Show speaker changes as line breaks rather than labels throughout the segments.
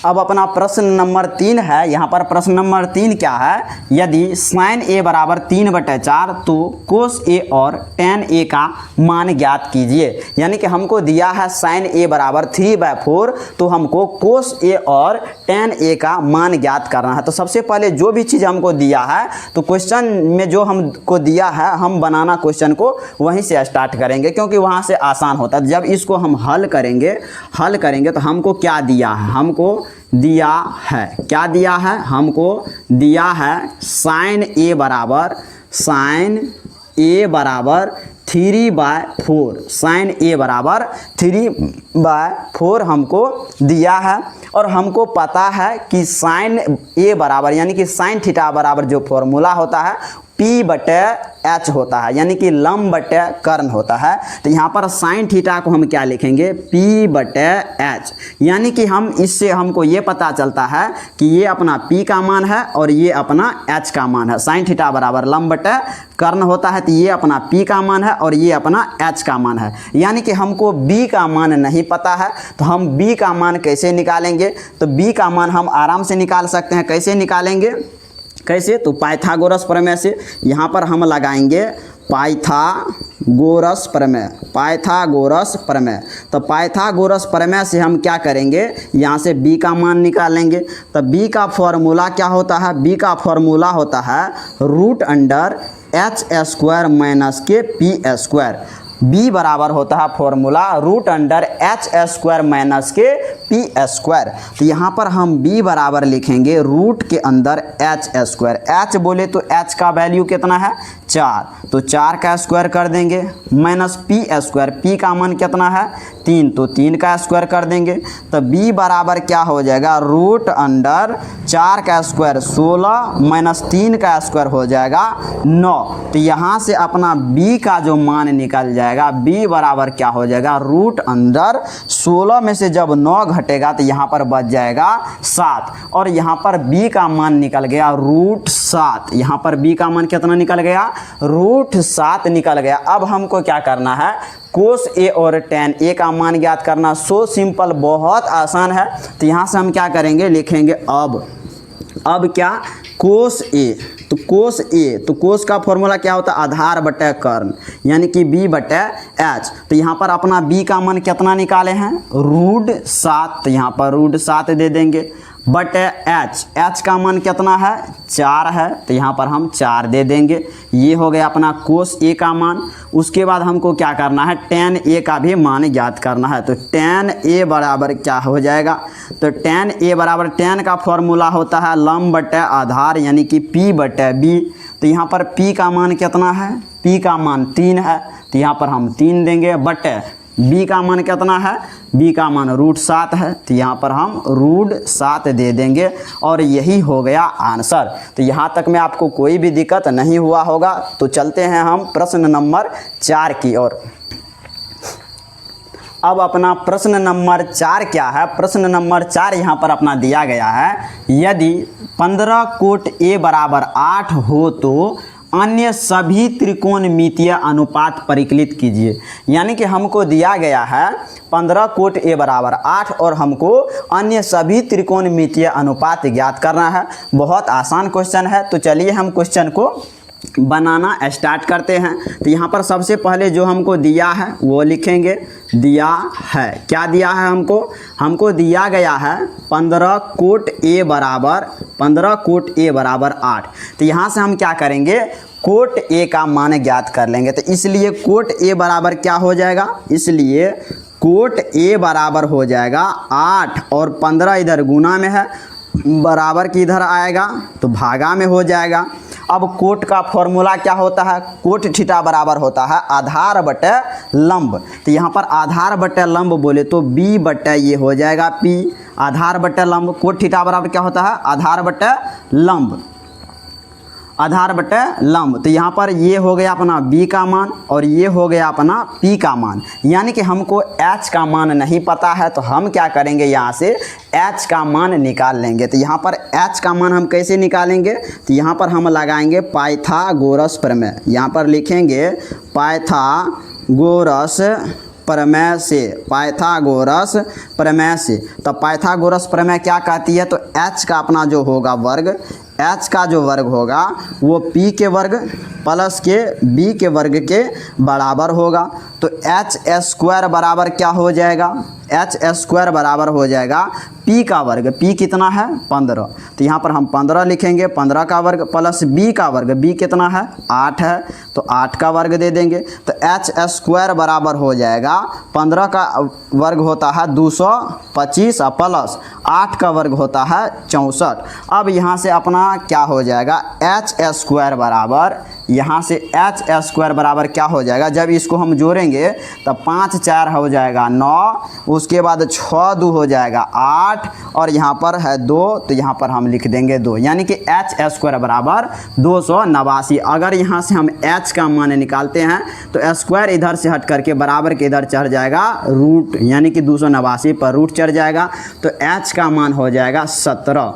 अब अपना प्रश्न नंबर 3 है। यहाँ पर प्रश्न नंबर 3 क्या है, यदि sin a बराबर 3/4 तो cos a और tan a का मान ज्ञात कीजिए। यानी कि हमको दिया है sin a बराबर 3/4, तो हमको cos a और tan a का मान ज्ञात करना है। तो सबसे पहले जो भी चीज़ हमको दिया है, तो क्वेश्चन में जो हमको दिया है, हम बनाना क्वेश्चन को वहीं से स्टार्ट करेंगे, क्योंकि वहाँ से आसान होता है। जब इसको हम हल करेंगे तो हमको क्या दिया है, हमको दिया है, क्या दिया है, हमको दिया है sin a बराबर 3/4, sin a बराबर 3/4 हमको दिया है। और हमको पता है कि sin a बराबर यानी कि sin थीटा बराबर जो फॉर्मूला होता है P/H होता है, यानी कि लंब बटे कर्ण होता है। तो यहाँ पर sin थीटा को हम क्या लिखेंगे, P/H, यानी कि हम इससे हमको ये पता चलता है कि ये अपना P का मान है और ये अपना H का मान है। sin थीटा बराबर लंब बटे कर्ण होता है, तो ये अपना P का मान है और ये अपना H का मान है। यानी कि हमको B का मान नहीं पता है, तो हम B का मान कैसे निकालेंगे, तो B का मान हम आराम से निकाल सकते हैं। कैसे निकालेंगे, कैसे, तो पाइथागोरस प्रमेय से। यहाँ पर हम लगाएंगे पाइथागोरस प्रमेय। तो पाइथागोरस प्रमेय से हम क्या करेंगे, यहाँ से b का मान निकालेंगे। तो b का फॉर्मूला क्या होता है, b का फॉर्मूला होता है √h² माइनस के p²। b बराबर होता है फॉर्मूला √h² माइनस के p²। तो यहाँ पर हम b बराबर लिखेंगे रूट के अंदर h²। h बोले तो h का वैल्यू कितना है, 4, तो 4 का स्क्वायर कर देंगे, माइनस p², p का मान कितना है 3, तो 3 का स्क्वायर कर देंगे। तो b बराबर क्या हो जाएगा, √4 का स्क्वायर 16 माइनस 3 का स्क्वायर हो जाएगा 9। तो यहाँ से अपना b का जो मान निकल जाएगा, b बराबर क्या हो जाएगा, √16 में से जब 9 घटेगा तो यहाँ पर बच जाएगा 7, और यहाँ पर b का मान निकल गया √7। यहाँ पर b का मान कितना निकल गया, √7 निकल गया। अब हमको क्या करना है, cos a और tan a का मान ज्ञात करना। सो सिंपल, बहुत आसान है। तो यहाँ से हम क्या करेंगे, लिखेंगे अब क्या, cos a, तो cos का फॉर्मूला क्या होता है, आधार बटे कर्ण, यानी कि b/h। तो यहाँ पर अपना b का मान कितना निकाले हैं, √7, तो यहाँ पर √7 दे देंगे, बटे h का मान कितना है, 4 है, तो यहाँ पर हम 4 दे देंगे। ये हो गया अपना cos a का मान। उसके बाद हमको क्या करना है, tan a का भी मान ज्ञात करना है। तो tan a बराबर क्या हो जाएगा, तो tan a बराबर, tan का फॉर्मूला होता है लंब बटे आधार, यानी कि p/b। तो यहाँ पर p का मान कितना है, p का मान 3 है, तो यहाँ पर हम 3 देंगे, बटे b का मान कितना है, b का मान √7 है, तो यहाँ पर हम √7 दे देंगे, और यही हो गया आंसर। तो यहाँ तक में आपको कोई भी दिक्कत नहीं हुआ होगा। तो चलते हैं हम प्रश्न नंबर 4 की ओर। अब अपना प्रश्न नंबर 4 क्या है, प्रश्न नंबर 4 यहाँ पर अपना दिया गया है, यदि 15 कोट a बराबर 8 हो तो अन्य सभी त्रिकोणमितीय अनुपात परिकलित कीजिए। यानी कि हमको दिया गया है 15 कोट a बराबर 8 और हमको अन्य सभी त्रिकोणमितीय अनुपात ज्ञात करना है। बहुत आसान क्वेश्चन है। तो चलिए हम क्वेश्चन को बनाना स्टार्ट करते हैं। तो यहाँ पर सबसे पहले जो हमको दिया है वो लिखेंगे, दिया है, क्या दिया है हमको दिया गया है 15 कोट a बराबर 8। तो यहाँ से हम क्या करेंगे, कोट a का मान ज्ञात कर लेंगे। तो इसलिए कोट a बराबर क्या हो जाएगा, इसलिए कोट a बराबर हो जाएगा 8, और 15 इधर गुना में है, बराबर की इधर आएगा तो भागा में हो जाएगा। अब कोट का फॉर्मूला क्या होता है, कोट थीटा बराबर होता है आधार बटे लंब। तो यहाँ पर आधार बटे लंब बोले तो b बटे ये हो जाएगा p, आधार बटे लंब। कोट थीटा बराबर क्या होता है, आधार बटे लंब, आधार बटे लंब। तो यहाँ पर ये हो गया अपना b का मान और ये हो गया अपना p का मान। यानी कि हमको h का मान नहीं पता है, तो हम क्या करेंगे, यहाँ से h का मान निकाल लेंगे। तो यहाँ पर h का मान हम कैसे निकालेंगे, तो यहाँ पर हम लगाएंगे पाइथागोरस प्रमेय। यहाँ पर लिखेंगे पाइथागोरस प्रमेय से, पाइथागोरस प्रमेय से। तो पाइथागोरस प्रमेय क्या कहती है, तो h का अपना जो होगा वर्ग, h का जो वर्ग होगा वो p के वर्ग प्लस के b के वर्ग के बराबर होगा। तो एच स्क्वायर बराबर क्या हो जाएगा, एच स्क्वायर बराबर हो जाएगा p का वर्ग, p कितना है 15, तो यहाँ पर हम 15 लिखेंगे, 15 का वर्ग प्लस b का वर्ग, b कितना है 8 है, तो 8 का वर्ग दे देंगे। तो एच स्क्वायर बराबर हो जाएगा 15 का वर्ग होता है 225 प्लस 8 का वर्ग होता है 64। अब यहाँ से अपना क्या हो जाएगा, एच स्क्वायर बराबर, यहाँ से एच स्क्वायर बराबर क्या हो जाएगा, जब इसको हम जोड़ेंगे तब 5 4 हो जाएगा 9, उसके बाद 6 2 हो जाएगा 8 और यहाँ पर है 2, तो यहाँ पर हम लिख देंगे 2, यानी कि एच स्क्वायर बराबर 289। अगर यहाँ से हम एच का मान निकालते हैं तो स्क्वायर इधर से हट करके बराबर के इधर चढ़ जाएगा रूट, यानी कि 289 पर रूट चढ़ जाएगा, तो एच का मान हो जाएगा 17,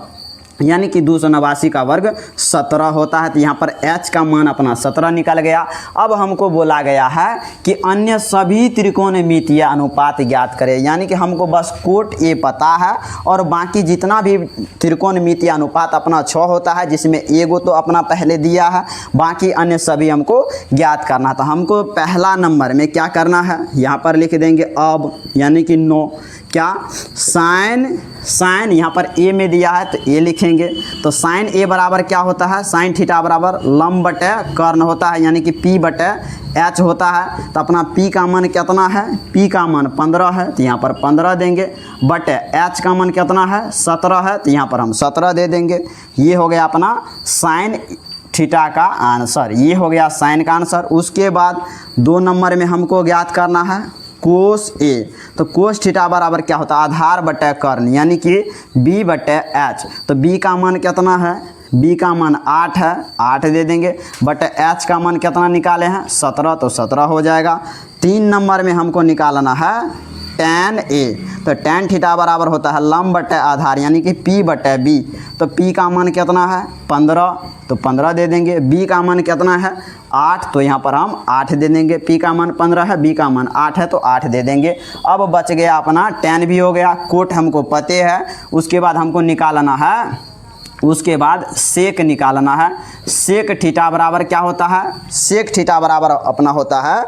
यानी कि 289 का वर्ग 17 होता है। तो यहाँ पर h का मान अपना 17 निकल गया। अब हमको बोला गया है कि अन्य सभी त्रिकोणमितीय अनुपात ज्ञात करें, यानी कि हमको बस कोट ए पता है और बाकी जितना भी त्रिकोणमितीय अनुपात अपना 6 होता है, जिसमें एगो तो अपना पहले दिया है, बाकी अन्य सभी हमको ज्ञात करना है। तो हमको पहला नंबर में क्या करना है, यहाँ पर लिख देंगे अब, यानी कि 9 क्या, साइन यहाँ पर ए में दिया है तो ए लिखेंगे। तो साइन ए बराबर क्या होता है, साइन थीटा बराबर लंब बटे कर्ण होता है, यानी कि पी बटे एच होता है। तो अपना पी का मान कितना है, पी का मान 15 है, तो यहाँ पर 15 देंगे, बटे एच का मान कितना है 17 है, तो यहाँ पर हम 17 दे देंगे। ये हो गया अपना साइन थीटा का आंसर, ये हो गया साइन का आंसर। उसके बाद 2 नंबर में हमको ज्ञात करना है कोस ए। तो कोस थीटा बराबर क्या होता है, आधार बटे कर्ण, यानी कि b बटे एच। तो b का मान कितना है, b का मान 8 है, 8 दे देंगे, बटे h का मान कितना निकाले हैं 17, तो 17 हो जाएगा। 3 नंबर में हमको निकालना है tan a। तो tan थीटा बराबर होता है लंब बटे आधार, यानी कि p बटे b। तो p का मान कितना है 15, तो 15 दे देंगे। b का मान कितना है 8, तो यहाँ पर हम 8 दे देंगे। p का मान 15 है, b का मान 8 है, तो 8 दे देंगे। अब बच गया अपना tan भी हो गया, कोट हमको पते है। उसके बाद हमको निकालना है, उसके बाद सेक निकालना है। सेक थीटा बराबर क्या होता है, सेक थीटा बराबर अपना होता है,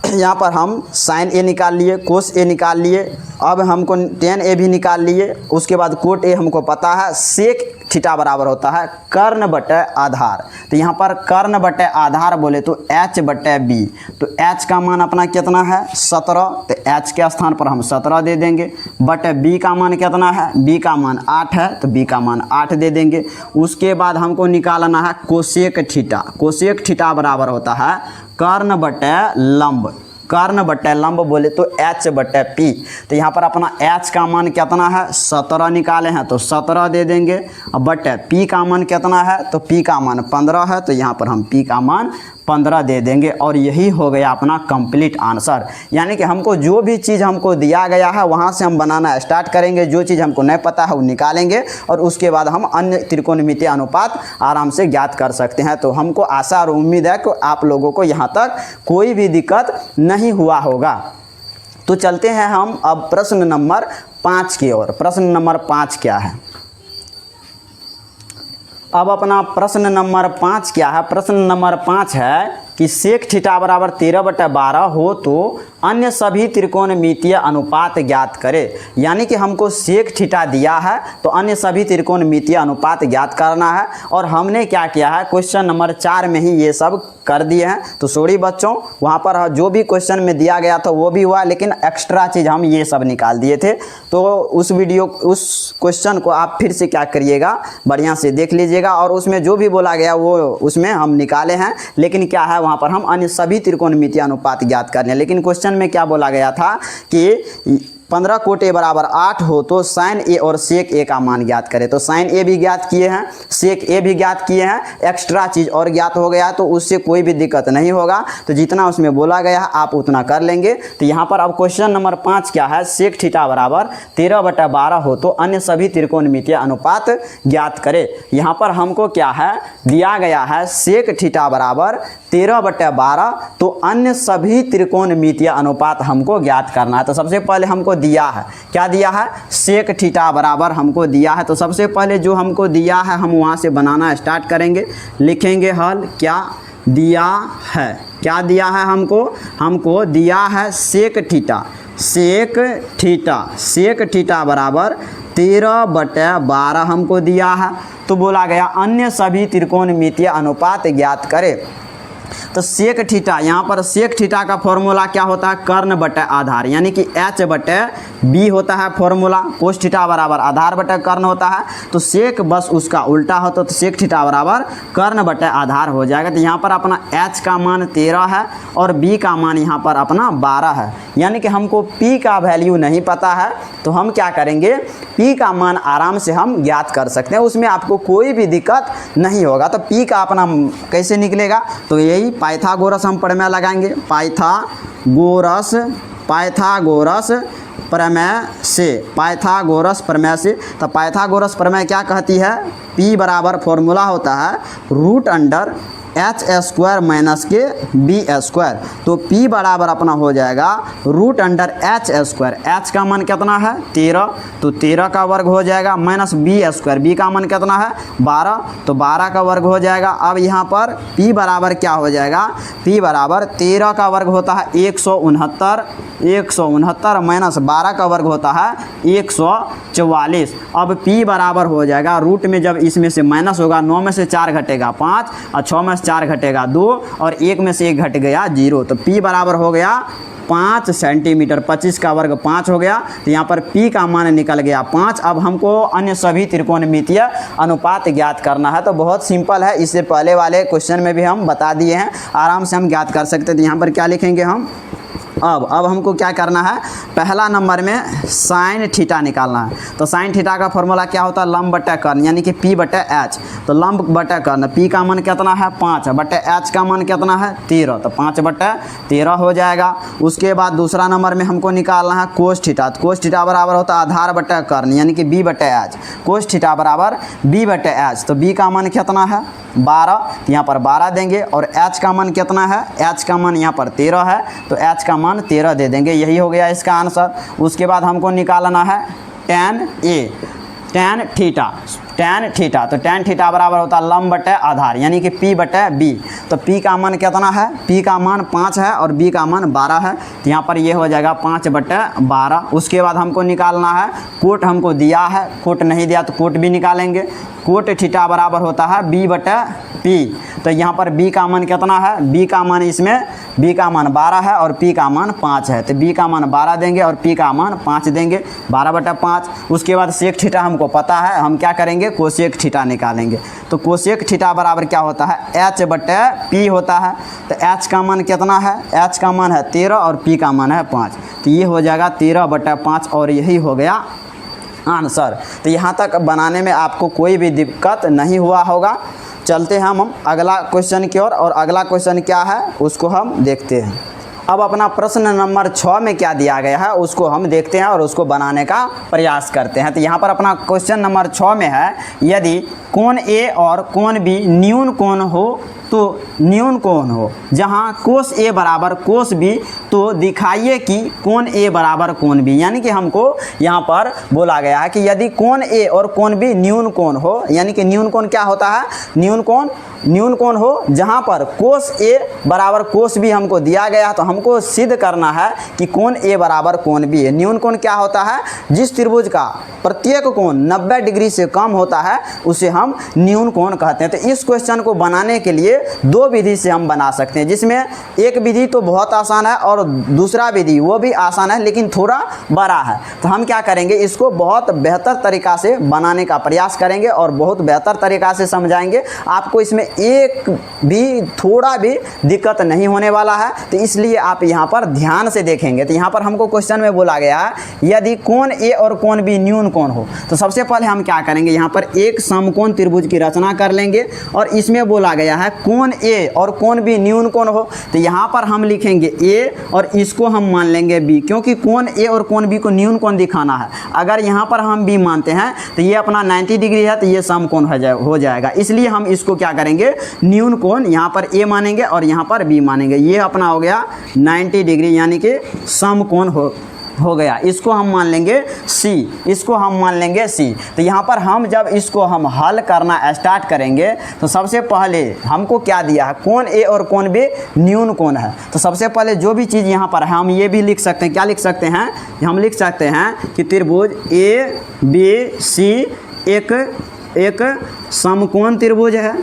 यहाँ पर हम साइन ए निकाल लिए, कोस ए निकाल लिए, अब हमको tan ए भी निकाल लिए, उसके बाद कोट ए हमको पता है। सेक थीटा बराबर होता है कर्ण बटे आधार। तो यहाँ पर कर्ण बटे आधार बोले तो h बटे b। तो h का मान अपना कितना है 17, तो h के स्थान पर हम 17 दे देंगे, बटे b का मान कितना है, b का मान 8 है, तो b का मान 8 दे देंगे। उसके बाद हमको निकालना है कोसेक थीटा। कोसेक थीटा बराबर होता है कर्ण बटे लंब, कर्ण बटे लंब बोले तो h बटे p। तो यहाँ पर अपना h का मान कितना है 17 निकाले हैं, तो 17 दे देंगे, बटे p का मान कितना है, तो p का मान 15 है, तो यहाँ पर हम p का मान 15 दे देंगे। और यही हो गया अपना कंप्लीट आंसर, यानी कि हमको जो भी चीज़ हमको दिया गया है वहाँ से हम बनाना स्टार्ट करेंगे, जो चीज़ हमको नहीं पता है वो निकालेंगे और उसके बाद हम अन्य त्रिकोणमितीय अनुपात आराम से ज्ञात कर सकते हैं। तो हमको आशा और उम्मीद है कि आप लोगों को यहाँ तक कोई भी दिक्कत नहीं हुआ होगा। तो चलते हैं हम अब प्रश्न नंबर 5 की ओर। प्रश्न नंबर 5 क्या है, अब अपना प्रश्न नंबर 5 क्या है, प्रश्न नंबर 5 है कि सेक थीटा बराबर 13/12 हो तो अन्य सभी त्रिकोणमितीय अनुपात ज्ञात करें। यानी कि हमको सेक थीटा दिया है तो अन्य सभी त्रिकोणमितीय अनुपात ज्ञात करना है, और हमने क्या किया है क्वेश्चन नंबर 4 में ही ये सब कर दिए हैं। तो सॉरी बच्चों, वहाँ पर जो भी क्वेश्चन में दिया गया था वो भी हुआ, लेकिन एक्स्ट्रा चीज़ हम ये सब निकाल दिए थे। तो उस वीडियो उस क्वेश्चन को आप फिर से क्या करिएगा, बढ़िया से देख लीजिएगा, और उसमें जो भी बोला गया वो उसमें हम निकाले हैं। लेकिन क्या है वहाँ पर हम अन्य सभी त्रिकोणमितीय अनुपात ज्ञात करने हैं। लेकिन क्वेश्चन में क्या बोला गया था कि 15 कोट ए बराबर 8 हो तो साइन ए और सेक ए का मान ज्ञात करें। तो साइन ए भी ज्ञात किए हैं, सेक ए भी ज्ञात किए हैं, एक्स्ट्रा चीज़ और ज्ञात हो गया तो उससे कोई भी दिक्कत नहीं होगा। तो जितना उसमें बोला गया है आप उतना कर लेंगे। तो यहाँ पर अब क्वेश्चन नंबर 5 क्या है, सेक थीटा बराबर 13/12 हो तो अन्य सभी त्रिकोणमितीय अनुपात ज्ञात करें। यहाँ पर हमको क्या है दिया गया है, सेक थीटा बराबर 13/12 तो अन्य सभी त्रिकोणमितीय अनुपात हमको ज्ञात करना है। तो सबसे पहले हमको दिया है, क्या दिया है, सेक थीटा बराबर हमको दिया है। तो सबसे पहले जो हमको दिया है हम वहाँ से बनाना स्टार्ट करेंगे, लिखेंगे हल क्या दिया है, क्या दिया है हमको दिया है सेक थीटा, सेक थीटा बराबर 13/12 हमको दिया है। तो बोला गया अन्य सभी त्रिकोणमितीय अनुपात ज्ञात करें। तो सेक थीटा, यहाँ पर सेक थीटा का फॉर्मूला क्या होता है, कर्ण बटे आधार, यानी कि h बटे b होता है फॉर्मूला। कोस थीटा बराबर आधार बटे कर्ण होता है, तो सेक बस उसका उल्टा होता है, तो सेक थीटा बराबर कर्ण बटे आधार हो जाएगा। तो यहाँ पर अपना h का मान 13 है और b का मान यहाँ पर अपना 12 है, यानी कि हमको p का वैल्यू नहीं पता है। तो हम क्या करेंगे, p का मान आराम से हम ज्ञात कर सकते हैं, उसमें आपको कोई भी दिक्कत नहीं होगा। तो p का अपना कैसे निकलेगा, तो यही पाइथागोरस हम प्रमेय लगाएंगे, पाइथागोरस प्रमेय से। तो पाइथागोरस प्रमेय क्या कहती है, p बराबर फॉर्मूला होता है √अंडर h² माइनस के b²। तो p बराबर अपना हो जाएगा √अंडर h², h का मान कितना है 13, तो 13 का वर्ग हो जाएगा, माइनस b², b का मान कितना है 12, तो 12 का वर्ग हो जाएगा। अब यहाँ पर p बराबर क्या हो जाएगा, p बराबर 13 का वर्ग होता है 169 माइनस 12 का वर्ग होता है 144। अब p बराबर हो जाएगा, रूट में जब इसमें से माइनस होगा 9 में से 4 घटेगा 5 और 6 में से 4 घटेगा 2 और 1 में से 1 घट गया 0। तो p बराबर हो गया 5 सेंटीमीटर, 25 का वर्ग 5 हो गया। तो यहाँ पर p का मान निकल गया 5। अब हमको अन्य सभी त्रिकोणमितीय अनुपात ज्ञात करना है। तो बहुत सिंपल है, इससे पहले वाले क्वेश्चन में भी हम बता दिए हैं, आराम से हम ज्ञात कर सकते हैं। तो यहाँ पर क्या लिखेंगे हम, अब हमको क्या करना है, पहला नंबर में साइन थीटा निकालना है। तो साइन थीटा का फॉर्मूला क्या होता है, लंब बटे कर्ण, यानी कि p बटे h। तो लंब बटे कर्ण, p का मान कितना है 5 बटे h का मान कितना है 13, तो 5 बटे 13 हो जाएगा। उसके बाद दूसरा नंबर में हमको निकालना है कोस थीटा। तो कोस थीटा बराबर होता है आधार बटे कर्ण, यानी कि b बटे h। कोस थीटा बराबर b बटे h, तो b का मान कितना है 12, तो यहाँ पर 12 देंगे। और h का मान कितना है, h का मान यहाँ पर 13 है, तो h का मान 13 दे देंगे, यही हो गया इसका आंसर। उसके बाद हमको निकालना है tan थीटा। तो tan थीटा बराबर होता है लंब बटे आधार, यानी कि p बटे b। तो p का मान कितना है, p का मान 5 है और b का मान 12 है, तो यहाँ पर ये हो जाएगा 5 बटे 12। उसके बाद हमको निकालना है कोट, हमको दिया है, कोट नहीं दिया तो कोट भी निकालेंगे। कोट थीटा बराबर होता है b बटे p। तो यहाँ पर b का मान कितना है, b का मान इसमें b का मान 12 है और p का मान 5 है, तो b का मान 12 देंगे और p का मान 5 देंगे, 12 बटे 5। उसके बाद सेक थीटा हमको पता है, हम क्या करेंगे कोसेक थीटा निकालेंगे। तो कोसेक थीटा बराबर क्या होता है, h बटे p होता है। तो h का मान कितना है, h का मान है 13 और p का मान है 5, तो ये हो जाएगा 13 बटे 5 और यही हो गया आंसर। तो यहाँ तक बनाने में आपको कोई भी दिक्कत नहीं हुआ होगा। चलते हैं हम अगला क्वेश्चन की ओर, और अगला क्वेश्चन क्या है उसको हम देखते हैं। अब अपना प्रश्न नंबर 6 में क्या दिया गया है उसको हम देखते हैं और उसको बनाने का प्रयास करते हैं। तो यहाँ पर अपना क्वेश्चन नंबर 6 में है, यदि कोण A और कोण B न्यून कोण हो तो न्यून कोण हो जहाँ कोस A बराबर कोस B, तो दिखाइए कि कोण A बराबर कोण B। यानी कि हमको यहाँ पर बोला गया है कि यदि कोण A और कोण B न्यून कोण हो, यानी कि न्यून कोण क्या होता है, न्यून कोण हो जहाँ पर कोस A बराबर कोस B हमको दिया गया है। तो हमको सिद्ध करना है कि कोण A बराबर कोण B है। न्यून कोण क्या होता है, जिस त्रिभुज का प्रत्येक कोण 90 डिग्री से कम होता है उसे हम न्यून कोण कहते हैं। तो इस क्वेश्चन को बनाने के लिए से दो विधि से हम बना सकते हैं, जिसमें एक विधि तो बहुत आसान है और दूसरा विधि वो भी आसान है लेकिन थोड़ा बड़ा है। तो हम क्या करेंगे, इसको बहुत बेहतर तरीक़ा से बनाने का प्रयास करेंगे और बहुत बेहतर तरीक़ा से समझाएंगे। आपको इसमें एक भी थोड़ा भी दिक्कत नहीं होने वाला है, तो इसलिए आप यहाँ पर ध्यान से देखेंगे। तो यहाँ पर हमको क्वेश्चन में बोला गया है यदि कोण ए और कोण बी न्यून कोण हो, तो सबसे पहले हम क्या करेंगे, यहाँ पर एक समकोण त्रिभुज की रचना कर लेंगे और इसमें बोला गया है कोण ए और कोण बी न्यून कोण हो। तो यहाँ पर हम लिखेंगे ए और इसको हम मान लेंगे बी, क्योंकि कोण ए और कोण बी को न्यून कोण दिखाना है। अगर यहाँ पर हम बी मानते हैं तो ये अपना 90 डिग्री है, तो ये समकोण हो जाएगा। इसलिए हम इसको क्या करेंगे, न्यून कोण यहाँ पर ए मानेंगे और यहाँ पर बी मानेंगे। ये अपना हो गया 90 डिग्री, यानी कि समकोण हो गया। इसको हम मान लेंगे सी, इसको हम मान लेंगे सी। तो यहाँ पर हम जब इसको हम हल करना स्टार्ट करेंगे तो सबसे पहले हमको क्या दिया है, कोण ए और कोण बी न्यून कोण है। तो सबसे पहले जो भी चीज़ यहाँ पर है हम ये भी लिख सकते हैं, क्या लिख सकते हैं, हम लिख सकते हैं कि त्रिभुज ए बी सी एक समकोण त्रिभुज है,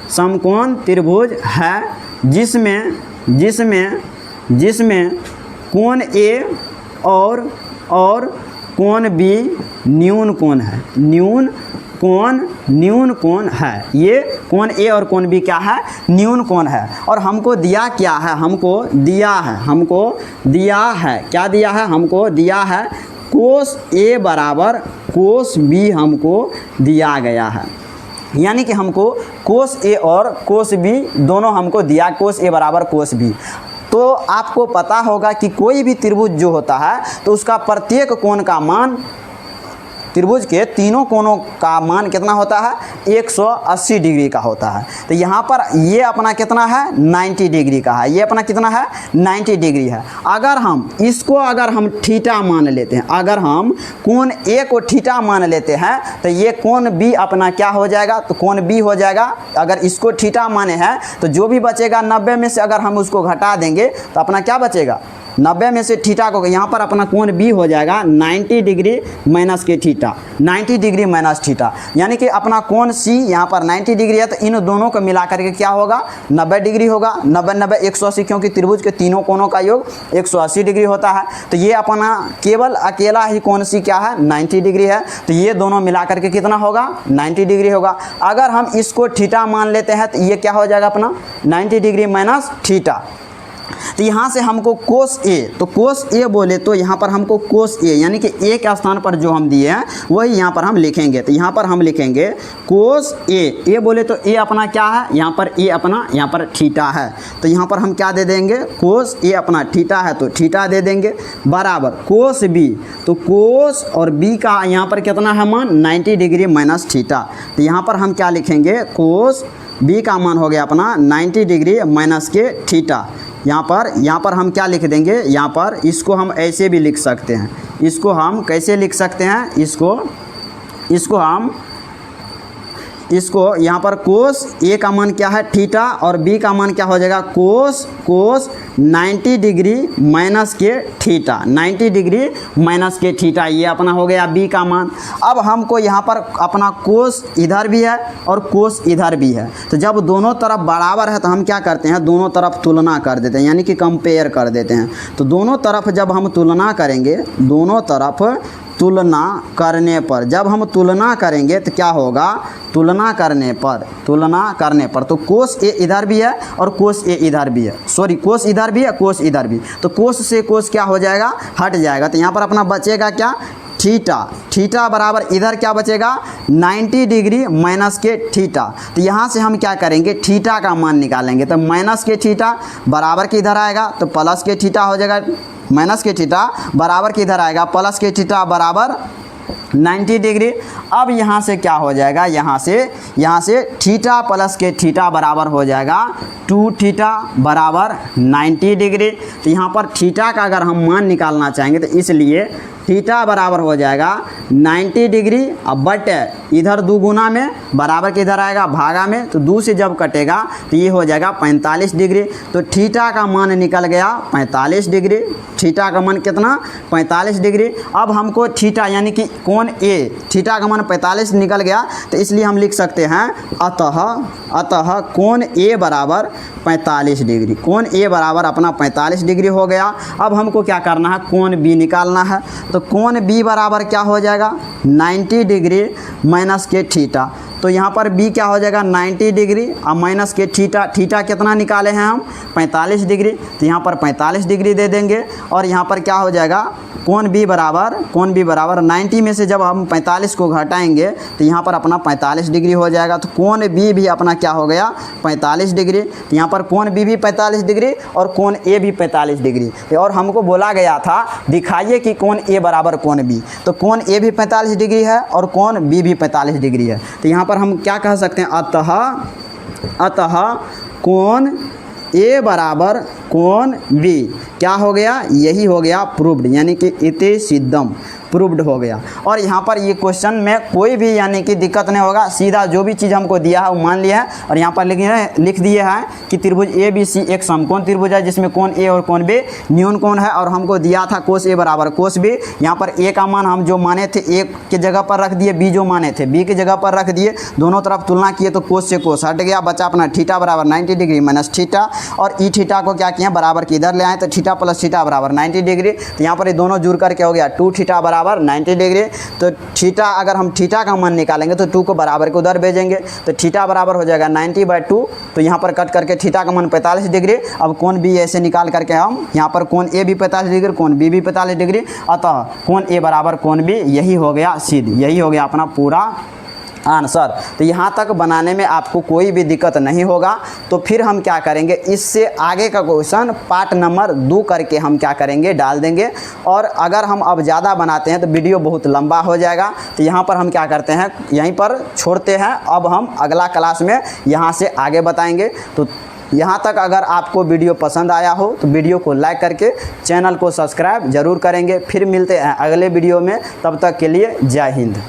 समकोण त्रिभुज है जिसमें कोण ए और कोण बी न्यून कोण है, न्यून कोण है। ये कोण ए और कोण बी क्या है, न्यून कोण है। और हमको दिया क्या है, हमको दिया है क्या दिया है, हमको दिया है कोस ए बराबर कोस बी हमको दिया गया है। यानी कि हमको कोस ए और कोस बी दोनों हमको दिया, कोस ए बराबर कोस बी। तो आपको पता होगा कि कोई भी त्रिभुज जो होता है तो उसका प्रत्येक कोण का मान, त्रिभुज के तीनों कोणों का मान कितना होता है, 180 डिग्री का होता है। तो यहाँ पर ये अपना कितना है, 90 डिग्री का है। ये अपना कितना है, 90 डिग्री है। अगर हम इसको थीटा मान लेते हैं, अगर हम कोण ए को थीटा मान लेते हैं तो ये कोण बी अपना क्या हो जाएगा, तो कोण बी हो जाएगा। अगर इसको थीटा माने हैं तो जो भी बचेगा 90 में से अगर हम उसको घटा देंगे तो अपना क्या बचेगा, 90 में से थीटा को, यहाँ पर अपना कोण बी हो जाएगा 90 डिग्री माइनस के थीटा, 90 डिग्री माइनस थीटा। यानी कि अपना कोण सी यहाँ पर 90 डिग्री है, तो इन दोनों को मिला करके क्या होगा, 90 डिग्री होगा। 90 180, क्योंकि त्रिभुज के तीनों कोणों का योग 180 डिग्री होता है। तो ये अपना केवल अकेला ही कोण सी क्या है, 90 डिग्री है। तो ये दोनों मिला करके कितना होगा, 90 डिग्री होगा। अगर हम इसको थीटा मान लेते हैं तो ये क्या हो जाएगा अपना 90 डिग्री माइनस थीटा। तो यहाँ से हमको कोस ए, तो कोस ए बोले तो यहाँ पर हमको कोस ए, यानी कि ए के स्थान पर जो हम दिए हैं वही यहाँ पर हम लिखेंगे। तो यहाँ पर हम लिखेंगे कोस ए बोले तो ए अपना क्या है, यहाँ पर ए अपना यहाँ पर थीटा है। तो यहाँ पर हम क्या दे देंगे, कोस ए अपना थीटा है तो थीटा दे देंगे, बराबर कोस बी, तो कोस और बी का यहाँ पर कितना है मान, 90 डिग्री माइनस थीटा। तो यहाँ पर हम क्या लिखेंगे, कोस बी का मान हो गया अपना 90 डिग्री माइनस के थीटा। यहाँ पर हम क्या लिख देंगे, यहाँ पर इसको हम ऐसे भी लिख सकते हैं। इसको हम कैसे लिख सकते हैं, इसको यहाँ पर कोस ए का मान क्या है, थीटा, और बी का मान क्या हो जाएगा, कोस 90 डिग्री माइनस के थीटा, 90 डिग्री माइनस के थीटा। ये अपना हो गया बी का मान। अब हमको यहाँ पर अपना कोस इधर भी है और कोस इधर भी है। तो जब दोनों तरफ बराबर है तो हम क्या करते हैं, दोनों तरफ तुलना कर देते हैं, यानी कि कंपेयर कर देते हैं। तो दोनों तरफ जब हम तुलना करेंगे, दोनों तरफ तुलना करने पर, जब हम तुलना करेंगे तो क्या होगा, तुलना करने पर तो कोस ए इधर भी है और कोस ए इधर भी है, सॉरी कोस इधर भी है, कोस इधर भी। तो कोस से कोस क्या हो जाएगा, हट जाएगा। तो यहाँ पर अपना बचेगा क्या, थीटा बराबर इधर क्या बचेगा, 90 डिग्री माइनस के थीटा। तो यहाँ से हम क्या करेंगे, थीटा का मान निकालेंगे। तो माइनस के थीटा बराबर के इधर आएगा तो प्लस के थीटा हो जाएगा, माइनस के थीटा बराबर के इधर आएगा, प्लस के थीटा बराबर 90 डिग्री। अब यहाँ से क्या हो जाएगा, यहाँ से थीटा प्लस के थीटा बराबर हो जाएगा 2 थीटा बराबर 90 डिग्री। तो यहाँ पर थीटा का अगर हम मान निकालना चाहेंगे तो इसलिए थीटा बराबर हो जाएगा 90 डिग्री, अब बट इधर 2 गुना में बराबर के इधर आएगा भागा में, तो 2 से जब कटेगा तो ये हो जाएगा 45 डिग्री। तो थीटा का मान निकल गया 45 डिग्री, थीटा का मान कितना, 45 डिग्री। अब हमको थीटा यानी कि कोण ए, थीटा का मान 45 निकल गया, तो इसलिए हम लिख सकते हैं अतः कोण ए बराबर 45 डिग्री। कोण ए बराबर अपना 45 डिग्री हो गया। अब हमको क्या करना है, कोण बी निकालना है। तो कोण बी बराबर क्या हो जाएगा, 90 डिग्री माइनस के थीटा। तो यहाँ पर बी क्या हो जाएगा, 90 डिग्री और माइनस के थीटा। थीटा कितना निकाले हैं हम, 45 डिग्री, तो यहाँ पर 45 डिग्री दे देंगे। और यहाँ पर क्या हो जाएगा, कोण बी बराबर 90 में से जब हम 45 को घटाएंगे तो यहाँ पर अपना 45 डिग्री हो जाएगा। तो कोण बी भी अपना क्या हो गया, 45 डिग्री। तो यहाँ पर कोण बी भी 45 डिग्री और कोण ए भी 45 डिग्री। और हमको बोला गया था दिखाइए कि कोण ए बराबर कोण बी, तो कोण ए भी 45 डिग्री है और कोण बी भी 45 डिग्री है। तो यहाँ पर हम क्या कह सकते हैं, अतः कोण ए बराबर कोण बी क्या हो गया, यही हो गया प्रूव्ड, यानी कि इति सिद्धम, प्रूव्ड हो गया। और यहाँ पर ये क्वेश्चन में कोई भी यानी कि दिक्कत नहीं होगा, सीधा जो भी चीज़ हमको दिया है वो मान लिया है। और यहाँ पर लिख दिए हैं कि त्रिभुज ए बी सी एक समकोण त्रिभुज है जिसमें कोण ए और कोण बी न्यून कोण है। और हमको दिया था कोस ए बराबर कोस बी। यहाँ पर ए का मान हम जो माने थे ए के जगह पर रख दिए, बी जो माने थे बी की जगह पर रख दिए, दोनों तरफ तुलना किए तो कोस से कोस हट गया, बचा अपना थीटा बराबर 90 डिग्री माइनस थीटा। और ई थीटा को क्या किया, बराबर के इधर ले आए, तो थीटा प्लस थीटा बराबर 90 डिग्री। तो यहाँ पर ये दोनों जुड़ करके हो गया 2 थीटा बराबर 90 डिग्री। तो थीटा अगर हम थीटा का मान निकालेंगे तो 2 को बराबर के उधर भेजेंगे, तो थीटा बराबर हो जाएगा 90/2। तो यहाँ पर कट करके थीटा का मान 45 डिग्री। अब कोण बी ऐसे निकाल करके हम यहाँ पर कोण ए भी 45 डिग्री, कोण बी भी 45 डिग्री, अतः कोण ए बराबर कोण बी, यही हो गया सिद्ध, यही हो गया अपना पूरा आंसर। तो यहाँ तक बनाने में आपको कोई भी दिक्कत नहीं होगा। तो फिर हम क्या करेंगे, इससे आगे का क्वेश्चन पार्ट नंबर 2 करके हम क्या करेंगे, डाल देंगे। और अगर हम अब ज़्यादा बनाते हैं तो वीडियो बहुत लंबा हो जाएगा। तो यहाँ पर हम क्या करते हैं, यहीं पर छोड़ते हैं। अब हम अगला क्लास में यहाँ से आगे बताएंगे। तो यहाँ तक अगर आपको वीडियो पसंद आया हो तो वीडियो को लाइक करके चैनल को सब्सक्राइब जरूर करेंगे। फिर मिलते हैं अगले वीडियो में, तब तक के लिए जय हिंद।